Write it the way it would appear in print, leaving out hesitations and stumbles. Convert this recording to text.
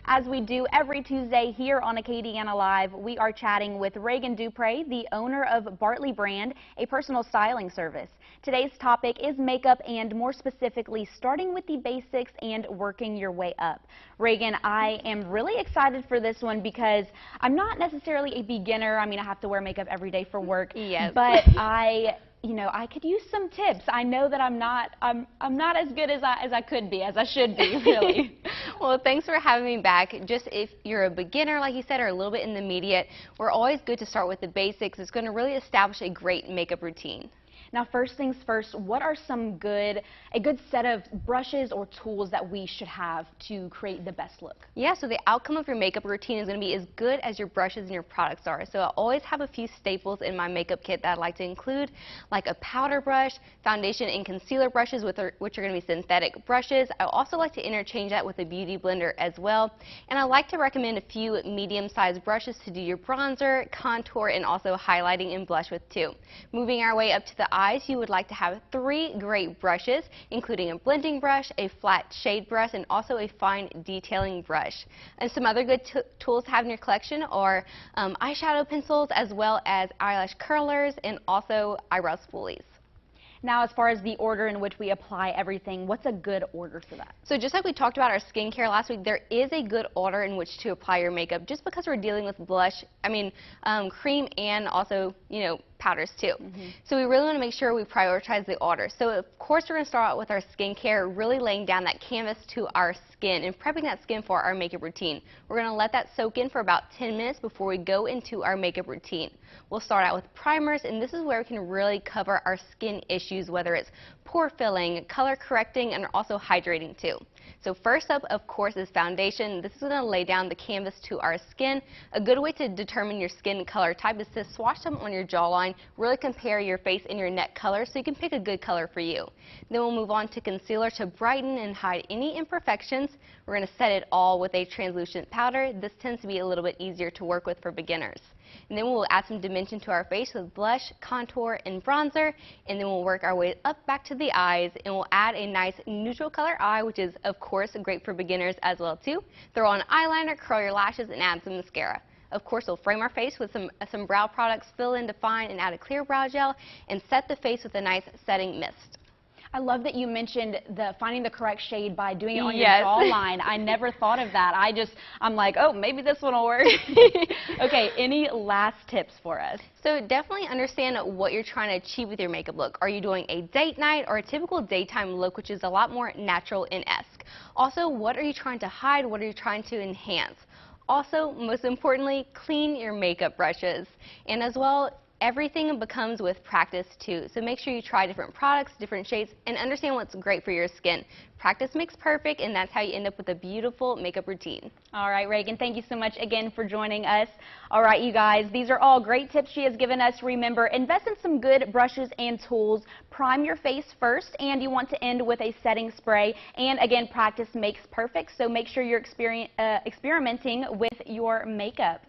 As we do every Tuesday here on Acadiana Live, we are chatting with Reagan Dupre, the owner of Bartley Brand, a personal styling service. Today's topic is makeup and more specifically starting with the basics and working your way up. Reagan, I am really excited for this one because I'm not necessarily a beginner. I mean, I have to wear makeup every day for work, Yes. But I could use some tips. I know that I'm not as good as I could be, as I should be, really. Well, thanks for having me back. Just if you're a beginner, like you said, or a little bit intermediate, we're always good to start with the basics. It's going to really establish a great makeup routine. Now, first things first, what are a good set of brushes or tools that we should have to create the best look? Yeah, so the outcome of your makeup routine is going to be as good as your brushes and your products are. So I always have a few staples in my makeup kit that I like to include, like a powder brush, foundation and concealer brushes, which are going to be synthetic brushes. I also like to interchange that with a beauty blender as well. And I like to recommend a few medium-sized brushes to do your bronzer, contour, and also highlighting and blush with too. Moving our way up to the eyes, you would like to have 3 great brushes, including a blending brush, a flat shade brush, and also a fine detailing brush. And some other good tools to have in your collection are eyeshadow pencils, as well as eyelash curlers and also eyebrow spoolies. Now, as far as the order in which we apply everything, what's a good order for that? So just like we talked about our skincare last week, there is a good order in which to apply your makeup, just because we're dealing with cream and also, powders too. So we really want to make sure we prioritize the order. So of course we're going to start out with our skincare, really laying down that canvas to our skin and prepping that skin for our makeup routine. We're going to let that soak in for about 10 minutes before we go into our makeup routine. We'll start out with primers, and this is where we can really cover our skin issues, whether it's pore filling, color correcting, and also hydrating too. So first up, of course, is foundation. This is going to lay down the canvas to our skin. A good way to determine your skin color type is to swatch them on your jawline, really compare your face and your neck color so you can pick a good color for you. Then we'll move on to concealer to brighten and hide any imperfections. We're going to set it all with a translucent powder. This tends to be a little bit easier to work with for beginners. And then we'll add some dimension to our face with blush, contour, and bronzer. And then we'll work our way up back to the eyes, and we'll add a nice neutral color eye, which is, of course, great for beginners as well, too. Throw on eyeliner, curl your lashes, and add some mascara. Of course, we'll frame our face with some brow products, fill in, define, and add a clear brow gel, and set the face with a nice setting mist. I love that you mentioned finding the correct shade by doing it on your jawline. I never thought of that. I'm like, oh, maybe this one will work. Okay, any last tips for us? So definitely understand what you're trying to achieve with your makeup look. Are you doing a date night or a typical daytime look, which is a lot more natural and esque? Also, what are you trying to hide? What are you trying to enhance? Also, most importantly, clean your makeup brushes. And as well, everything becomes with practice too. So make sure you try different products, different shades, and understand what's great for your skin. Practice makes perfect, and that's how you end up with a beautiful makeup routine. All right, Reagan, thank you so much again for joining us. All right, you guys, these are all great tips she has given us. Remember, invest in some good brushes and tools. Prime your face first, and you want to end with a setting spray. And again, practice makes perfect, so make sure you're experimenting with your makeup.